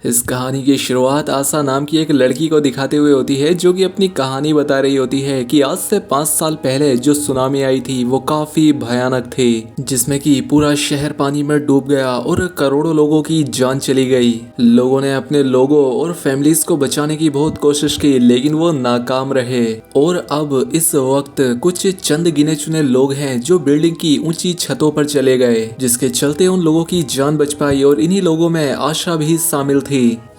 इस कहानी की शुरुआत आशा नाम की एक लड़की को दिखाते हुए होती है, जो कि अपनी कहानी बता रही होती है कि आज से 5 साल पहले जो सुनामी आई थी वो काफी भयानक थी, जिसमें कि पूरा शहर पानी में डूब गया और करोड़ों लोगों की जान चली गई। लोगों ने अपने लोगों और फैमिलीज को बचाने की बहुत कोशिश की, लेकिन वो नाकाम रहे। और अब इस वक्त कुछ चंद गिने चुने लोग हैं जो बिल्डिंग की ऊंची छतों पर चले गए, जिसके चलते उन लोगों की जान बच पाई। और इन्हीं लोगों में आशा भी शामिल थी।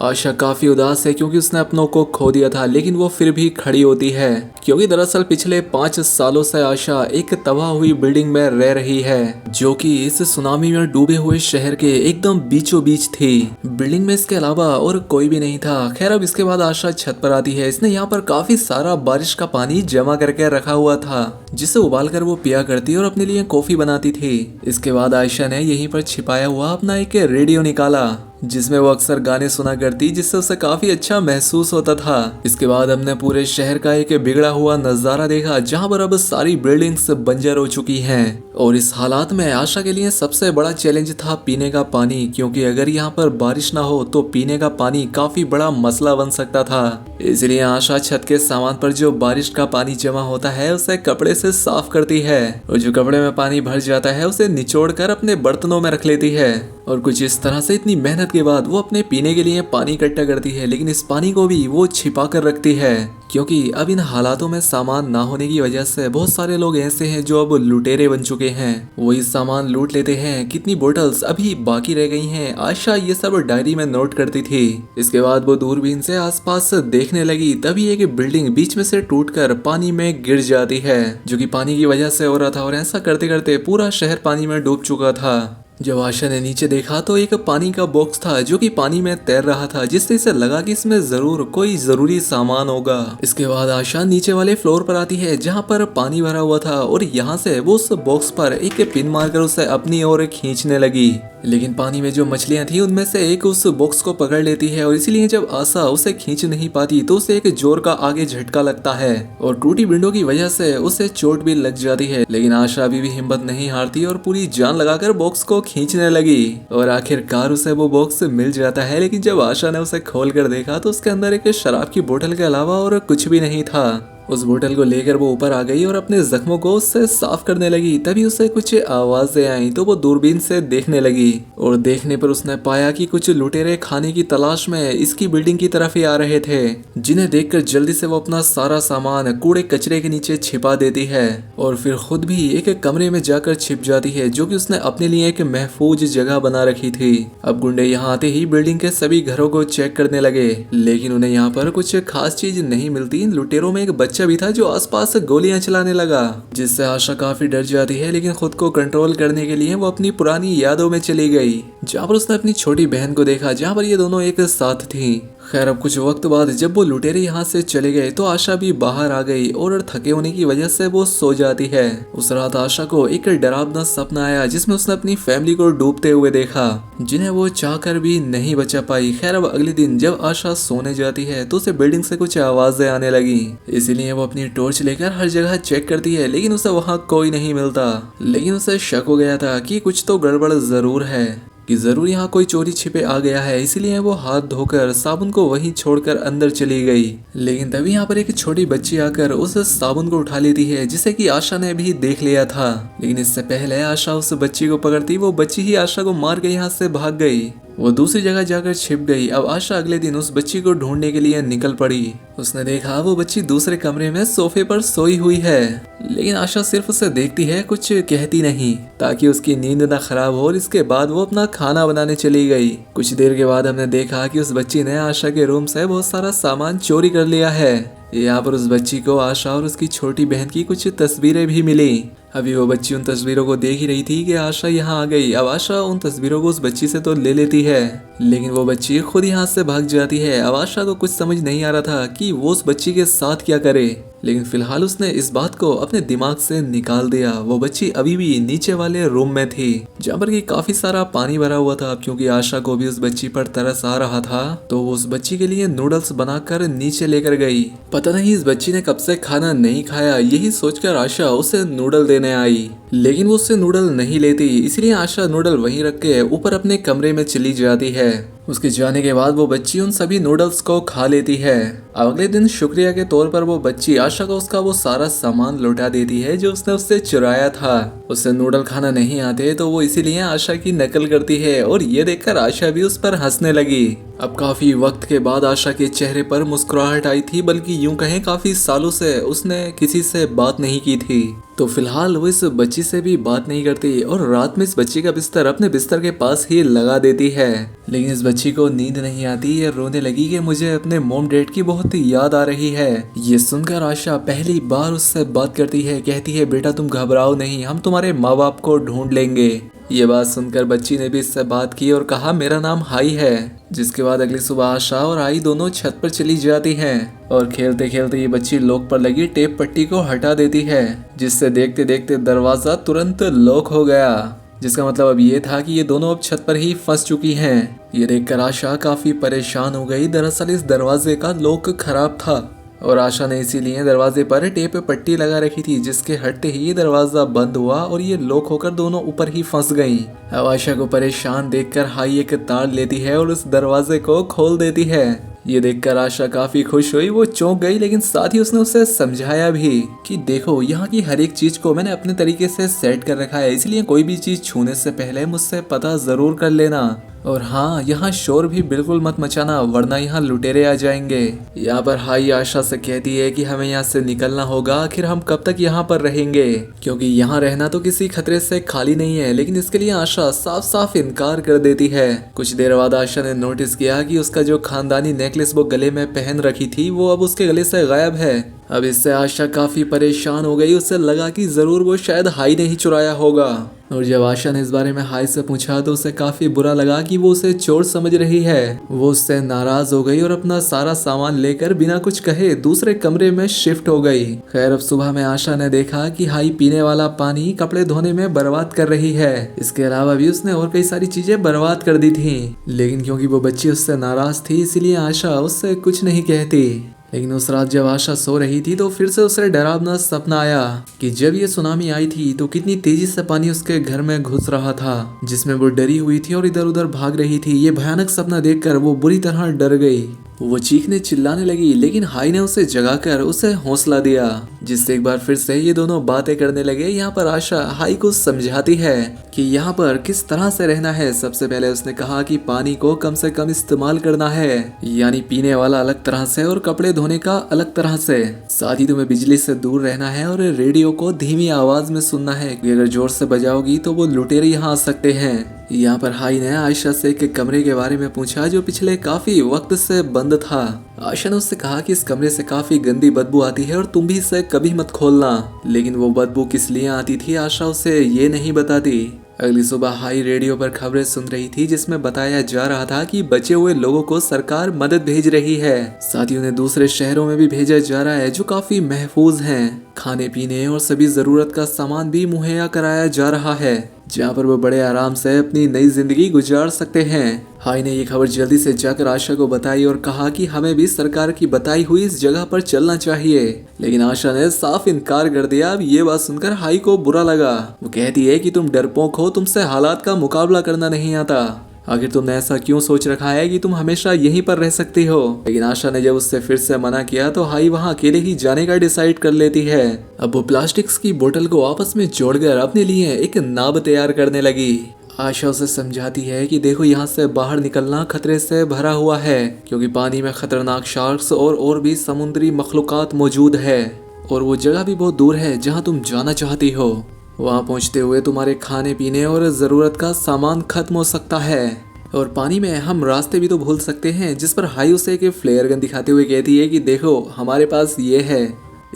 आशा काफी उदास है क्योंकि उसने अपनों को खो दिया था, लेकिन वो फिर भी खड़ी होती है क्योंकि दरअसल पिछले 5 सालों से आशा एक तबाह हुई बिल्डिंग में रह रही है, जो कि इस सुनामी में डूबे हुए शहर के एकदम बीचों बीच थी। बिल्डिंग में इसके अलावा और कोई भी नहीं था। खैर, अब इसके बाद आशा छत पर आती है। इसने यहाँ पर काफी सारा बारिश का पानी जमा करके रखा हुआ था, जिसे उबाल कर वो पिया करती और अपने लिए कॉफी बनाती थी। इसके बाद आयशा ने यहीं पर छिपाया हुआ अपना एक रेडियो निकाला, जिसमें वो अक्सर गाने सुना करती, जिससे उसे काफी अच्छा महसूस होता था। इसके बाद हमने पूरे शहर का एक बिगड़ा हुआ नजारा देखा, जहां पर अब सारी बिल्डिंग्स बंजर हो चुकी हैं। और इस हालात में आशा के लिए सबसे बड़ा चैलेंज था पीने का पानी, क्योंकि अगर यहाँ पर बारिश ना हो तो पीने का पानी काफी बड़ा मसला बन सकता था। इसलिए आशा छत के सामान पर जो बारिश का पानी जमा होता है उसे कपड़े से साफ करती है, और जो कपड़े में पानी भर जाता है उसे निचोड़ कर अपने बर्तनों में रख लेती है। और कुछ इस तरह से इतनी मेहनत के बाद वो अपने पीने के लिए पानी इकट्ठा करती है, लेकिन इस पानी को भी वो छिपा कर रखती है, क्योंकि अब इन हालातों में सामान ना होने की वजह से बहुत सारे लोग ऐसे हैं जो अब लुटेरे बन चुके हैं। वो इस सामान लूट लेते हैं। कितनी बोतल्स अभी बाकी रह गई हैं, आशा ये सब डायरी में नोट करती थी। इसके बाद वो दूरबीन से आसपास देखने लगी, तभी एक बिल्डिंग बीच में से टूटकर पानी में गिर जाती है, जो कि पानी की वजह से हो रहा था। और ऐसा करते करते पूरा शहर पानी में डूब चुका था। जब आशा ने नीचे देखा तो एक पानी का बॉक्स था जो कि पानी में तैर रहा था, जिससे इसे लगा कि इसमें जरूर कोई जरूरी सामान होगा। इसके बाद आशा नीचे वाले फ्लोर पर आती है जहां पर पानी भरा हुआ था, और यहाँ से वो उस बॉक्स पर एक पिन मारकर उसे अपनी ओर खींचने लगी। लेकिन पानी में जो मछलियां थी उनमें से एक उस बॉक्स को पकड़ लेती है, और इसीलिए जब आशा उसे खींच नहीं पाती तो उसे एक जोर का आगे झटका लगता है, और टूटी विंडो की वजह से उसे चोट भी लग जाती है। लेकिन आशा अभी भी हिम्मत नहीं हारती और पूरी जान लगाकर बॉक्स को खींचने लगी, और आखिरकार उसे वो बॉक्स मिल जाता है। लेकिन जब आशा ने उसे खोल कर देखा तो उसके अंदर एक शराब की बोतल के अलावा और कुछ भी नहीं था। उस बोतल को लेकर वो ऊपर आ गई और अपने जख्मों को उससे साफ करने लगी। तभी उसे कुछ आवाजें आई तो वो दूरबीन से देखने लगी, और देखने पर उसने पाया कि कुछ लुटेरे खाने की तलाश में इसकी बिल्डिंग की तरफ ही आ रहे थे, जिन्हें देखकर जल्दी से वो अपना सारा सामान कूड़े कचरे के नीचे छिपा देती है, और फिर खुद भी एक कमरे में जाकर छिप जाती है, जो कि उसने अपने लिए एक महफूज जगह बना रखी थी। अब गुंडे यहाँ आते ही बिल्डिंग के सभी घरों को चेक करने लगे, लेकिन उन्हें यहाँ पर कुछ खास चीज नहीं मिलती। इन लुटेरों में एक बच्चा भी था जो आसपास गोलियां चलाने लगा, जिससे आशा काफी डर जाती है। लेकिन खुद को कंट्रोल करने के लिए वो अपनी पुरानी यादों में चली गई, जहाँ पर उसने अपनी छोटी बहन को देखा, जहाँ पर ये दोनों एक साथ थी। खैर, अब कुछ वक्त बाद जब वो लुटेरे यहाँ से चले गए तो आशा भी बाहर आ गई, और थके होने की वजह से वो सो जाती है। उस रात आशा को एक डरावना सपना आया, जिसमें उसने अपनी फैमिली को डूबते हुए देखा, जिन्हें वो चाहकर भी नहीं बचा पाई। खैर, अब अगले दिन जब आशा सोने जाती है तो उसे बिल्डिंग से कुछ आवाजें आने लगी, इसीलिए वो अपनी टॉर्च लेकर हर जगह चेक करती है, लेकिन उसे वहाँ कोई नहीं मिलता। लेकिन उसे शक हो गया था कि कुछ तो गड़बड़ जरूर है, कि जरूर यहाँ कोई चोरी छिपे आ गया है। इसीलिए वो हाथ धोकर साबुन को वहीं छोड़कर अंदर चली गई। लेकिन तभी यहाँ पर एक छोटी बच्ची आकर उस साबुन को उठा लेती है, जिसे कि आशा ने भी देख लिया था। लेकिन इससे पहले आशा उस बच्ची को पकड़ती, वो बच्ची ही आशा को मार के यहाँ से भाग गई। वो दूसरी जगह जाकर छिप गई। अब आशा अगले दिन उस बच्ची को ढूंढने के लिए निकल पड़ी। उसने देखा वो बच्ची दूसरे कमरे में सोफे पर सोई हुई है, लेकिन आशा सिर्फ उसे देखती है, कुछ कहती नहीं, ताकि उसकी नींद ना खराब हो। और इसके बाद वो अपना खाना बनाने चली गई। कुछ देर के बाद हमने देखा कि उस बच्ची ने आशा के रूम से बहुत सारा सामान चोरी कर लिया है। यहाँ पर उस बच्ची को आशा और उसकी छोटी बहन की कुछ तस्वीरें भी मिली। अभी वो बच्ची उन तस्वीरों को देख ही रही थी कि आशा यहाँ आ गई। अब आशा उन तस्वीरों को उस बच्ची से तो ले लेती है, लेकिन वो बच्ची खुद यहाँ से भाग जाती है। अब आशा को कुछ समझ नहीं आ रहा था कि वो उस बच्ची के साथ क्या करे, लेकिन फिलहाल उसने इस बात को अपने दिमाग से निकाल दिया। वो बच्ची अभी भी नीचे वाले रूम में थी, जहाँ पर कि काफी सारा पानी भरा हुआ था। क्योंकि आशा को भी उस बच्ची पर तरस आ रहा था, तो वो उस बच्ची के लिए नूडल्स बनाकर नीचे लेकर गई। पता नहीं इस बच्ची ने कब से खाना नहीं खाया, यही सोचकर आशा उसे नूडल देने आई, लेकिन वो उससे नूडल नहीं लेती। इसलिए आशा नूडल वहीं रख के ऊपर अपने कमरे में चली जाती है। उसके जाने के बाद वो बच्ची उन सभी नूडल्स को खा लेती है। अब अगले दिन शुक्रिया के तौर पर वो बच्ची आशा को उसका वो सारा सामान लौटा देती है जो उसने उससे चुराया था। उसे नूडल खाना नहीं आते तो वो इसीलिए आशा की नकल करती है और ये देखकर आशा भी उस पर हंसने लगी। अब काफी वक्त के बाद आशा के चेहरे पर मुस्कुराहट आई थी, बल्कि यूं कहें काफी सालों से उसने किसी से बात नहीं की थी। तो फिलहाल वो इस बच्ची से भी बात नहीं करती और रात में इस बच्ची का बिस्तर अपने बिस्तर के पास ही लगा देती है। लेकिन इस बच्ची को नींद नहीं आती, ये रोने लगी कि मुझे अपने मॉम डैड की बहुत याद आ रही है। ये सुनकर आशा पहली बार उससे बात करती है, कहती है बेटा तुम घबराओ नहीं, हम तुम्हारे माँ बाप को ढूंढ लेंगे। ये बात सुनकर बच्ची ने भी इससे बात की और कहा मेरा नाम हाई है। जिसके बाद अगली सुबह आशा और आई दोनों छत पर चली जाती हैं और खेलते खेलते ये बच्ची लॉक पर लगी टेप पट्टी को हटा देती है, जिससे देखते देखते दरवाजा तुरंत लॉक हो गया। जिसका मतलब अब ये था कि ये दोनों अब छत पर ही फंस चुकी हैं। ये देखकर आशा काफी परेशान हो गई। दरअसल इस दरवाजे का लॉक खराब था और आशा ने इसीलिए दरवाजे पर टेप पट्टी लगा रखी थी, जिसके हटते ही दरवाजा बंद हुआ और ये लॉक होकर दोनों ऊपर ही फंस गईं। अब आशा को परेशान देखकर हाई एक तार लेती है और उस दरवाजे को खोल देती है। ये देखकर आशा काफी खुश हुई, वो चौंक गई, लेकिन साथ ही उसने उसे समझाया भी कि देखो यहाँ की हर एक चीज को मैंने अपने तरीके से सेट कर रखा है, इसलिए कोई भी चीज छूने से पहले मुझसे पता जरूर कर लेना। और हाँ, यहाँ शोर भी बिल्कुल मत मचाना वरना यहाँ लुटेरे आ जाएंगे। यहाँ पर हाई आशा से कहती है कि हमें यहाँ से निकलना होगा, आखिर हम कब तक यहाँ पर रहेंगे, क्योंकि यहाँ रहना तो किसी खतरे से खाली नहीं है। लेकिन इसके लिए आशा साफ साफ इनकार कर देती है। कुछ देर बाद आशा ने नोटिस किया कि उसका जो खानदानी नेकलेस वो गले में पहन रखी थी वो अब उसके गले से गायब है। अब इससे आशा काफी परेशान हो गई। उसे लगा कि जरूर वो शायद हाई ने ही चुराया होगा। और जब आशा ने इस बारे में हाई से पूछा तो उसे काफी बुरा लगा कि वो उसे चोर समझ रही है। वो उससे नाराज हो गई और अपना सारा सामान लेकर बिना कुछ कहे दूसरे कमरे में शिफ्ट हो गई। खैर अब सुबह में आशा ने देखा कि हाई पीने वाला पानी कपड़े धोने में बर्बाद कर रही है। इसके अलावा भी उसने और कई सारी चीजें बर्बाद कर दी थी। लेकिन क्योंकि वो बच्ची उससे नाराज थी इसलिए आशा उससे कुछ नहीं कहती। लेकिन उस रात जब आशा सो रही थी तो फिर से उसे डरावना सपना आया कि जब ये सुनामी आई थी तो कितनी तेजी से पानी उसके घर में घुस रहा था, जिसमें वो डरी हुई थी और इधर उधर भाग रही थी। ये भयानक सपना देखकर वो बुरी तरह डर गई। वो चीखने चिल्लाने लगी, लेकिन हाई ने उसे जगाकर उसे हौसला दिया, जिससे एक बार फिर से ये दोनों बातें करने लगे। यहाँ पर आशा हाई को समझाती है कि यहाँ पर किस तरह से रहना है। सबसे पहले उसने कहा कि पानी को कम से कम इस्तेमाल करना है, यानी पीने वाला अलग तरह से और कपड़े धोने का अलग तरह से। साथ ही तुम्हें बिजली से दूर रहना है और रेडियो को धीमी आवाज में सुनना है, क्योंकि अगर जोर से बजाओगी तो वो लुटेरे यहाँ आ सकते हैं। यहाँ पर हाई ने आयशा से एक कमरे के बारे में पूछा जो पिछले काफी वक्त से बंद था। आयशा ने उससे कहा कि इस कमरे से काफी गंदी बदबू आती है और तुम भी इसे कभी मत खोलना। लेकिन वो बदबू किस लिए आती थी आयशा उसे ये नहीं बताती। अगली सुबह हाई रेडियो पर खबरें सुन रही थी, जिसमें बताया जा रहा था कि बचे हुए लोगों को सरकार मदद भेज रही है। साथ ही उन्हें दूसरे शहरों में भी भेजा जा रहा है जो काफी महफूज हैं। खाने पीने और सभी जरूरत का सामान भी मुहैया कराया जा रहा है, जहाँ पर वो बड़े आराम से अपनी नई जिंदगी गुजार सकते हैं। हाई ने ये खबर जल्दी से जाकर आशा को बताई और कहा कि हमें भी सरकार की बताई हुई इस जगह पर चलना चाहिए। लेकिन आशा ने साफ इनकार कर दिया। अब ये बात सुनकर हाई को बुरा लगा। वो कहती है कि तुम डरपोक हो, तुमसे हालात का मुकाबला करना नहीं आता। आखिर तुमने ऐसा क्यों सोच रखा है कि तुम हमेशा यहीं पर रह सकती हो। लेकिन आशा ने जब उससे फिर से मना किया तो हाई वहाँ अकेले ही जाने का डिसाइड कर लेती है। अब वो प्लास्टिक्स की बोतल को आपस में जोड़कर अपने लिए एक नाव तैयार करने लगी। आशा उसे समझाती है कि देखो यहाँ से बाहर निकलना खतरे से भरा हुआ है, क्योंकि पानी में खतरनाक शार्क्स और भी समुद्री मखलूकात मौजूद है और वो जगह भी बहुत दूर है जहाँ तुम जाना चाहती हो। वहाँ पहुँचते हुए तुम्हारे खाने पीने और ज़रूरत का सामान खत्म हो सकता है और पानी में हम रास्ते भी तो भूल सकते हैं। जिस पर हाई उसे एक फ्लेयर गन दिखाते हुए कहती है कि देखो हमारे पास ये है,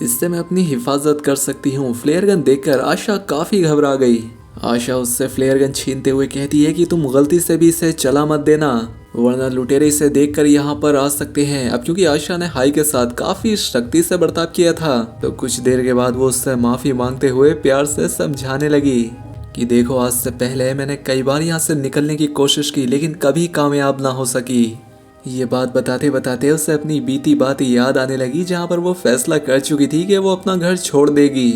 इससे मैं अपनी हिफाजत कर सकती हूँ। फ्लेयर गन देखकर आशा काफ़ी घबरा गई। आशा उससे फ्लेयर गन छीनते हुए कहती है कि तुम गलती से भी इसे चला मत देना, वरना लुटेरे इसे देखकर यहाँ पर आ सकते हैं। अब क्योंकि आशा ने हाई के साथ काफी सख्ती से बर्ताव किया था तो कुछ देर के बाद वो उससे माफी मांगते हुए प्यार से समझाने लगी कि देखो आज से पहले मैंने कई बार यहाँ से निकलने की कोशिश की, लेकिन कभी कामयाब ना हो सकी। ये बात बताते बताते उसे अपनी बीती बात याद आने लगी, जहाँ पर वो फैसला कर चुकी थी कि वो अपना घर छोड़ देगी,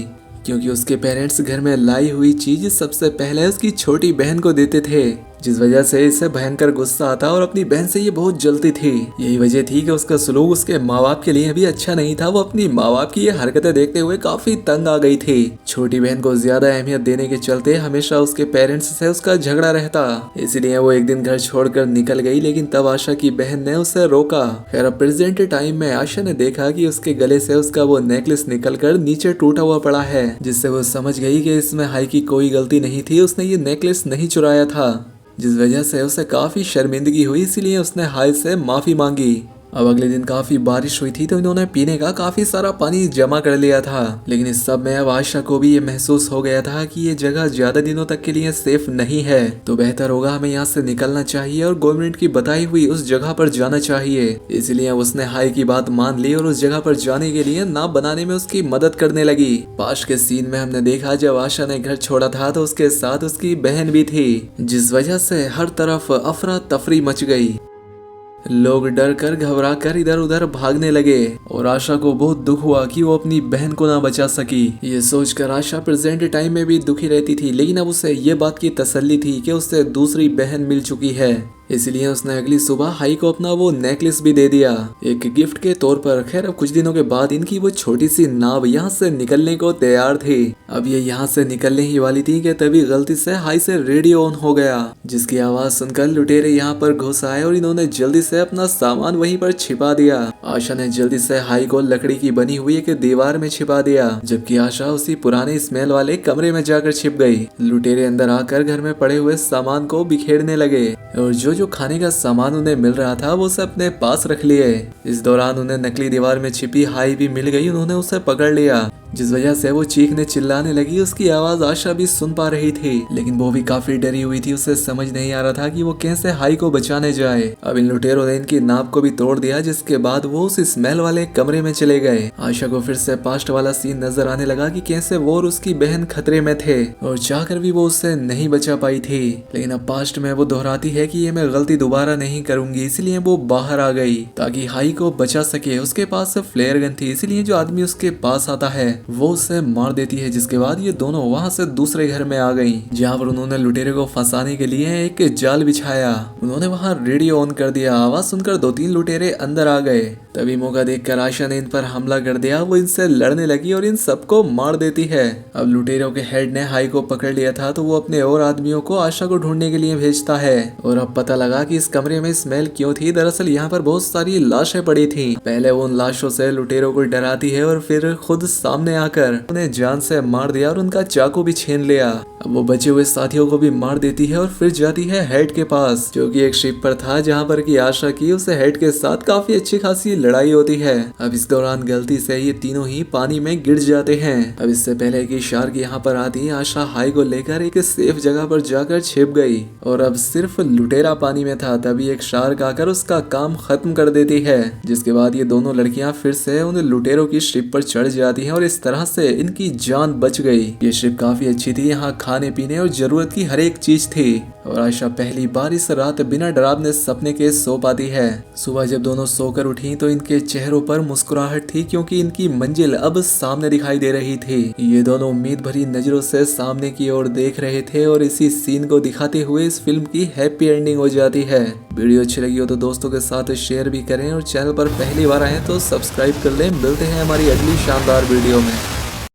क्योंकि उसके पेरेंट्स घर में लाई हुई चीज सबसे पहले उसकी छोटी बहन को देते थे, जिस वजह से इसे भयंकर गुस्सा आता और अपनी बहन से ये बहुत जलती थी। यही वजह थी कि उसका सलूक उसके माँ बाप के लिए भी अच्छा नहीं था। वो अपनी माँ बाप की ये हरकतें देखते हुए काफी तंग आ गई थी। छोटी बहन को ज्यादा अहमियत देने के चलते हमेशा उसके पेरेंट्स से उसका झगड़ा रहता, इसलिए वो एक दिन घर छोड़कर निकल गई। लेकिन तब आशा की बहन ने उसे रोका। खैर अब प्रेजेंट टाइम में आशा ने देखा कि उसके गले से उसका वो नेकलेस निकलकर नीचे टूटा हुआ पड़ा है, जिससे वो समझ गई कि इसमें हाई की कोई गलती नहीं थी। उसने ये नेकलेस नहीं चुराया था, जिस वजह से उसे काफी शर्मिंदगी हुई। इसीलिए उसने हाई से माफी मांगी। अब अगले दिन काफी बारिश हुई थी तो इन्होंने पीने का काफी सारा पानी जमा कर लिया था। लेकिन इस सब में अब आशा को भी ये महसूस हो गया था कि ये जगह ज्यादा दिनों तक के लिए सेफ नहीं है, तो बेहतर होगा हमें यहाँ से निकलना चाहिए और गवर्नमेंट की बताई हुई उस जगह पर जाना चाहिए। इसलिए उसने हाई की बात मान ली और उस जगह पर जाने के लिए नाव बनाने में उसकी मदद करने लगी। पास के सीन में हमने देखा जब आशा ने घर छोड़ा था तो उसके साथ उसकी बहन भी थी, जिस वजह से हर तरफ अफरा तफरी मच गई। लोग डर कर घबरा कर इधर उधर भागने लगे और आशा को बहुत दुख हुआ कि वो अपनी बहन को ना बचा सकी। ये सोचकर आशा प्रेजेंट टाइम में भी दुखी रहती थी, लेकिन अब उसे ये बात की तसल्ली थी कि उसे दूसरी बहन मिल चुकी है। इसलिए उसने अगली सुबह हाई को अपना वो नेकलेस भी दे दिया एक गिफ्ट के तौर पर। खैर अब कुछ दिनों के बाद इनकी वो छोटी सी नाव यहाँ से निकलने को तैयार थी। अब ये यहाँ से निकलने ही वाली थी कि तभी गलती से हाई से रेडियो ऑन हो गया, जिसकी आवाज सुनकर लुटेरे यहाँ पर घुस आए और इन्होंने जल्दी से अपना सामान वहीं पर छिपा दिया। आशा ने जल्दी से हाई को लकड़ी की बनी हुई एक दीवार में छिपा दिया, जबकि आशा उसी पुराने स्मेल वाले कमरे में जाकर छिप गई। लुटेरे अंदर आकर घर में पड़े हुए सामान को बिखेरने लगे और जो खाने का सामान उन्हें मिल रहा था वो उसे अपने पास रख लिए। इस दौरान उन्हें नकली दीवार में छिपी हाई भी मिल गई। उन्होंने उसे पकड़ लिया, जिस वजह से वो चीखने चिल्लाने लगी। उसकी आवाज आशा भी सुन पा रही थी, लेकिन वो भी काफी डरी हुई थी। उसे समझ नहीं आ रहा था कि वो कैसे हाई को बचाने जाए। अब इन लुटेरों ने इनकी नाव को भी तोड़ दिया, जिसके बाद वो उस स्मेल वाले कमरे में चले गए। आशा को फिर से पास्ट वाला सीन नजर आने लगा कि कैसे वो और उसकी बहन खतरे में थे और चाहकर भी वो उससे नहीं बचा पाई थी। लेकिन अब पास्ट में वो दोहराती है कि ये मैं गलती दोबारा नहीं करूंगी, इसलिए वो बाहर आ गई ताकि हाई को बचा सके। उसके पास फ्लेयर गन थी, इसलिए जो आदमी उसके पास आता है वो उसे मार देती है। जिसके बाद ये दोनों वहां से दूसरे घर में आ गई, जहां पर उन्होंने लुटेरे को फंसाने के लिए एक जाल बिछाया। उन्होंने वहां रेडियो ऑन कर दिया। आवाज सुनकर 2-3 लुटेरे अंदर आ गए। तभी मौका देखकर आशा ने इन पर हमला कर दिया। वो इनसे लड़ने लगी और इन सबको मार देती है। अब लुटेरों के हेड ने हाई को पकड़ लिया था, तो वो अपने और आदमियों को आशा को ढूंढने के लिए भेजता है। और अब पता लगा कि इस कमरे में स्मेल क्यों थी। दरअसल यहाँ पर बहुत सारी लाशें पड़ी थी। पहले वो उन लाशों से लुटेरों को डराती है और फिर खुद सामने आकर उन्हें जान से मार दिया और उनका चाकू भी छीन लिया। अब वो बचे हुए साथियों को भी मार देती है और फिर जाती है हेड के पास, जो कि एक शिप पर था, जहाँ पर की आशा की उसे हेड के साथ काफी अच्छी खासी लड़ाई होती है। अब इस दौरान गलती से ये तीनों ही पानी में गिर जाते हैं। अब इससे पहले कि शार्क यहाँ पर आती, आशा हाई को लेकर एक सेफ जगह पर जाकर छिप गई और अब सिर्फ लुटेरा पानी में था। तभी एक शार्क आकर उसका काम खत्म कर देती है, जिसके बाद ये दोनों लड़कियां फिर से उन लुटेरों की शिप पर चढ़ जाती हैं और इस तरह से इनकी जान बच गई। ये शिप काफी अच्छी थी, यहाँ खाने पीने और जरूरत की हर एक चीज थी। और आशा पहली बार इस रात बिना डरावने सपने के सो पाती है। सुबह जब दोनों सोकर उठी तो इनके चेहरों पर मुस्कुराहट थी, क्योंकि इनकी मंजिल अब सामने दिखाई दे रही थी। ये दोनों उम्मीद भरी नजरों से सामने की ओर देख रहे थे और इसी सीन को दिखाते हुए इस फिल्म की हैप्पी एंडिंग हो जाती है। वीडियो अच्छी लगी हो तो दोस्तों के साथ शेयर भी करें और चैनल पर पहली बार आए तो सब्सक्राइब कर लें। मिलते हैं हमारी अगली शानदार वीडियो में।